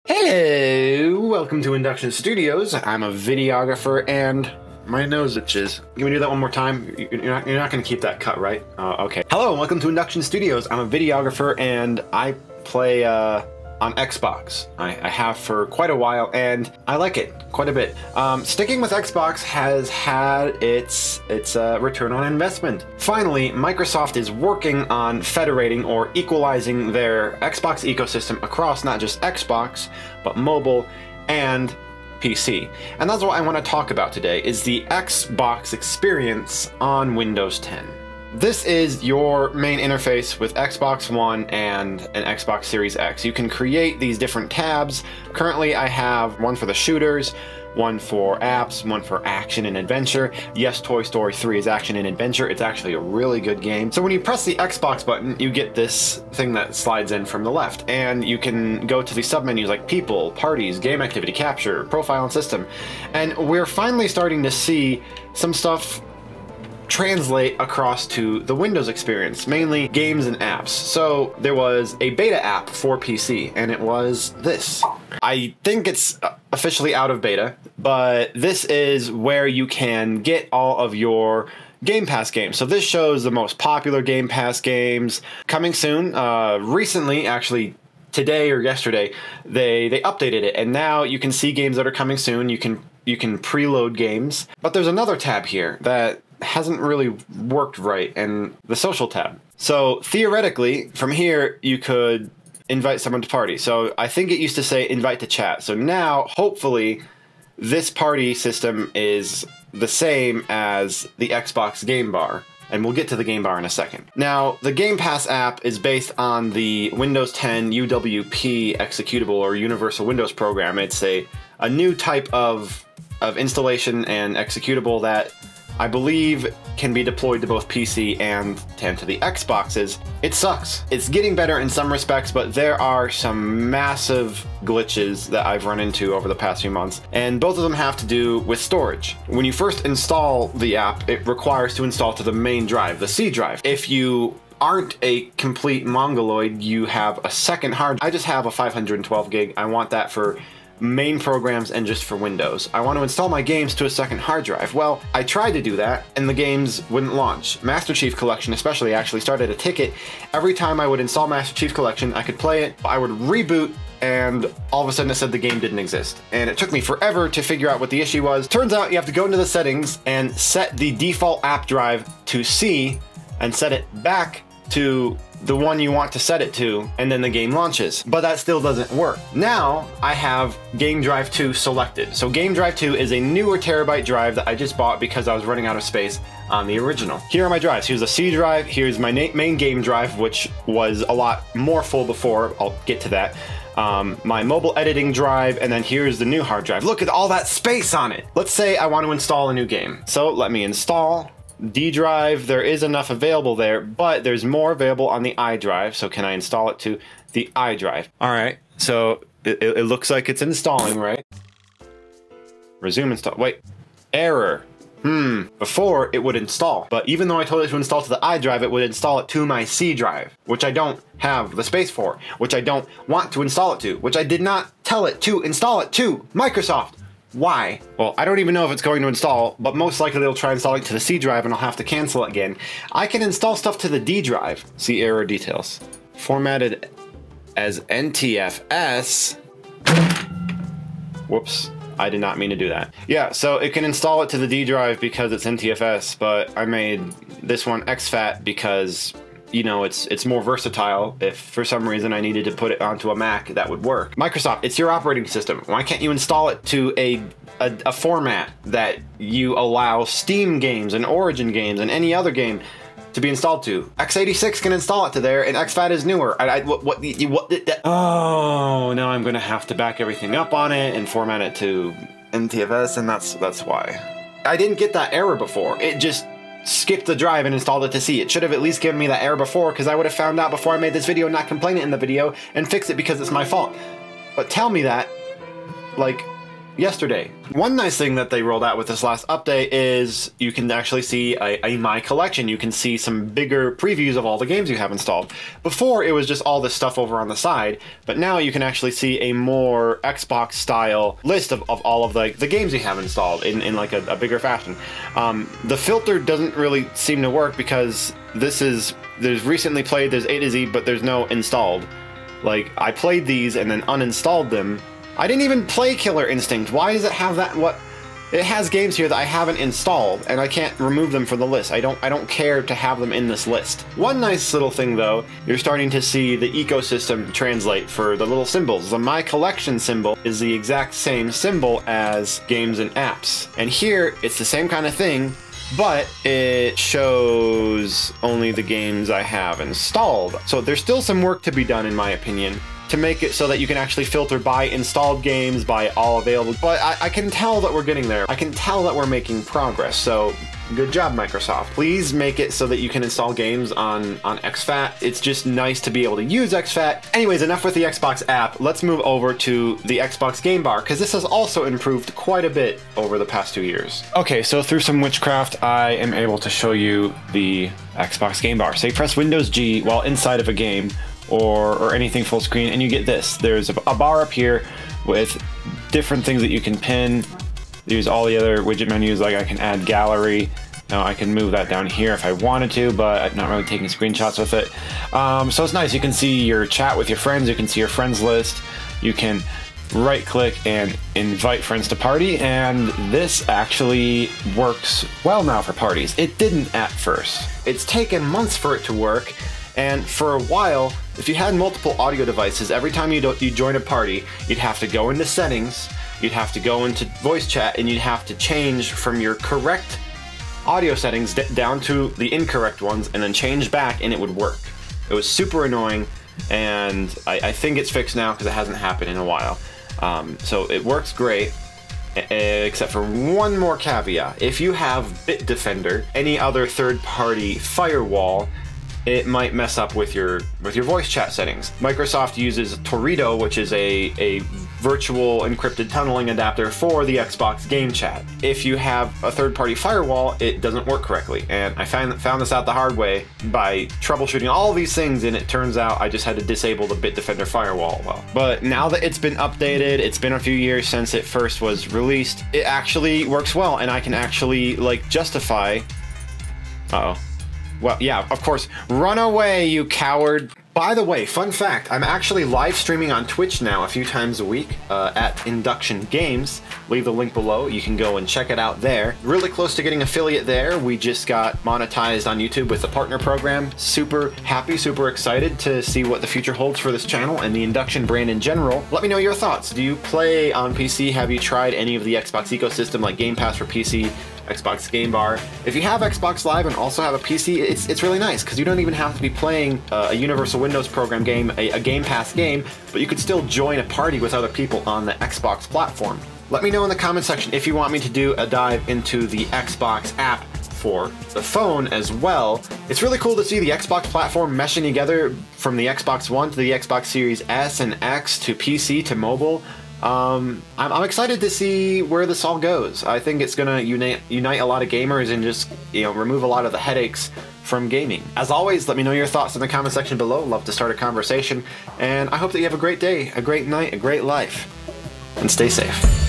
Hello, welcome to Induction Studios. I'm a videographer and my nose itches. Can we do that one more time? You're not going to keep that cut, right? Okay. Hello, and welcome to Induction Studios. I'm a videographer and I play on Xbox. I have for quite a while and I like it quite a bit. Sticking with Xbox has had its return on investment. Finally, Microsoft is working on federating or equalizing their Xbox ecosystem across not just Xbox, but mobile and PC. And that's what I want to talk about today, is the Xbox experience on Windows 10. This is your main interface with Xbox One and an Xbox Series X. You can create these different tabs. Currently I have one for the shooters, one for apps, one for action and adventure. Yes, Toy Story 3 is action and adventure. It's actually a really good game. So when you press the Xbox button, you get this thing that slides in from the left, and you can go to the submenus like people, parties, game activity, capture, profile, and system. And we're finally starting to see some stuff translate across to the Windows experience, mainly games and apps. So there was a beta app for PC, and it was this. I think it's officially out of beta, but this is where you can get all of your Game Pass games. So this shows the most popular Game Pass games coming soon. Recently, actually, today or yesterday, they updated it, and now you can see games that are coming soon. You can preload games, but there's another tab here that hasn't really worked right, and the social tab. So theoretically, from here, you could invite someone to party. So I think it used to say invite to chat. So now, hopefully, this party system is the same as the Xbox GameBar. And we'll get to the GameBar in a second. Now, the Game Pass app is based on the Windows 10 UWP executable or Universal Windows program. It's a new type of installation and executable that I believe can be deployed to both PC and to the Xboxes. It sucks. It's getting better in some respects, but there are some massive glitches that I've run into over the past few months, and both of them have to do with storage. When you first install the app, it requires to install to the main drive, the C drive. If you aren't a complete mongoloid, you have a second hard. I just have a 512 gig. I want that for main programs and just for Windows. I want to install my games to a second hard drive. Well, I tried to do that and the games wouldn't launch. Master Chief Collection especially actually started a ticket. Every time I would install Master Chief Collection, I could play it, I would reboot, and all of a sudden it said the game didn't exist. And it took me forever to figure out what the issue was. Turns out you have to go into the settings and set the default app drive to C and set it back to the one you want to set it to, and then the game launches. But that still doesn't work. Now I have Game Drive 2 selected. So Game Drive 2 is a newer terabyte drive that I just bought because I was running out of space on the original. Here are my drives. Here's a C drive, here's my main game drive, which was a lot more full before. I'll get to that. My mobile editing drive, and then here's the new hard drive. Look at all that space on it. Let's say I want to install a new game. So let me install. D drive, there is enough available there, but there's more available on the I drive. So can I install it to the I drive? All right, so it looks like it's installing, right? Resume install. Wait, error. Before it would install, but even though I told it to install to the I drive, it would install it to my C drive, which I don't have the space for, which I don't want to install it to, which I did not tell it to install it to. Microsoft. Why? Well, I don't even know if it's going to install, but most likely they'll try installing it to the C drive and I'll have to cancel it again. I can install stuff to the D drive. See error details. Formatted as NTFS. Whoops. I did not mean to do that. Yeah, so it can install it to the D drive because it's NTFS, but I made this one exFAT because, you know, it's more versatile. If for some reason I needed to put it onto a Mac, that would work. Microsoft, it's your operating system. Why can't you install it to a format that you allow Steam games and Origin games and any other game to be installed to? x86 can install it to there, and exFAT is newer. Oh, now I'm gonna have to back everything up on it and format it to NTFS, and that's why. I didn't get that error before. It just skipped the drive and installed it to C. It should have at least given me that error before, because I would have found out before I made this video and not complain it in the video and fix it because it's my fault. But tell me that, like, yesterday. One nice thing that they rolled out with this last update is you can actually see a My Collection. You can see some bigger previews of all the games you have installed. Before, it was just all this stuff over on the side, but now you can actually see a more Xbox style list of all of the games you have installed in like a bigger fashion. The filter doesn't really seem to work because there's recently played, there's A to Z, but there's no installed. Like, I played these and then uninstalled them. I didn't even play Killer Instinct. Why does it have that? It has games here that I haven't installed, and I can't remove them from the list. I don't care to have them in this list. One nice little thing though, you're starting to see the ecosystem translate for the little symbols. The My Collection symbol is the exact same symbol as games and apps. And here, it's the same kind of thing, but it shows only the games I have installed. So there's still some work to be done, in my opinion, to make it so that you can actually filter by installed games, by all available. But I can tell that we're getting there. I can tell that we're making progress. So good job, Microsoft. Please make it so that you can install games on exFAT. It's just nice to be able to use exFAT. Anyways, enough with the Xbox app. Let's move over to the Xbox GameBar, because this has also improved quite a bit over the past 2 years. Okay, so through some witchcraft, I am able to show you the Xbox GameBar. Say press Windows G while inside of a game, or anything full screen, and you get this. There's a bar up here with different things that you can pin. There's all the other widget menus, like I can add gallery. Now I can move that down here if I wanted to, but I'm not really taking screenshots with it. So it's nice. You can see your chat with your friends. You can see your friends list. You can right click and invite friends to party, and this actually works well now for parties. It didn't at first. It's taken months for it to work. And for a while, if you had multiple audio devices, every time you join a party, you'd have to go into settings, you'd have to go into voice chat, and you'd have to change from your correct audio settings down to the incorrect ones, and then change back, and it would work. It was super annoying, and I think it's fixed now because it hasn't happened in a while. So it works great, except for one more caveat. If you have Bitdefender, any other third-party firewall, it might mess up with your voice chat settings. Microsoft uses Torito, which is a virtual encrypted tunneling adapter for the Xbox Game Chat. If you have a third-party firewall, it doesn't work correctly. And I found this out the hard way by troubleshooting all these things, and it turns out I just had to disable the Bitdefender firewall. But now that it's been updated, it's been a few years since it first was released, it actually works well, and I can actually like justify. Uh-oh. Well, yeah, of course. Run away, you coward. By the way, fun fact, I'm actually live streaming on Twitch now a few times a week at Induction Games. Leave the link below. You can go and check it out there. Really close to getting affiliate there. We just got monetized on YouTube with the partner program. Super happy, super excited to see what the future holds for this channel and the Induction brand in general. Let me know your thoughts. Do you play on PC? Have you tried any of the Xbox ecosystem like Game Pass for PC? Xbox GameBar. If you have Xbox Live and also have a PC, it's really nice because you don't even have to be playing a Universal Windows program game, a Game Pass game, but you could still join a party with other people on the Xbox platform. Let me know in the comment section if you want me to do a dive into the Xbox app for the phone as well. It's really cool to see the Xbox platform meshing together from the Xbox One to the Xbox Series S and X to PC to mobile. I'm excited to see where this all goes. I think it's gonna unite a lot of gamers and just, remove a lot of the headaches from gaming. As always, let me know your thoughts in the comment section below. Love to start a conversation, and I hope that you have a great day, a great night, a great life, and stay safe.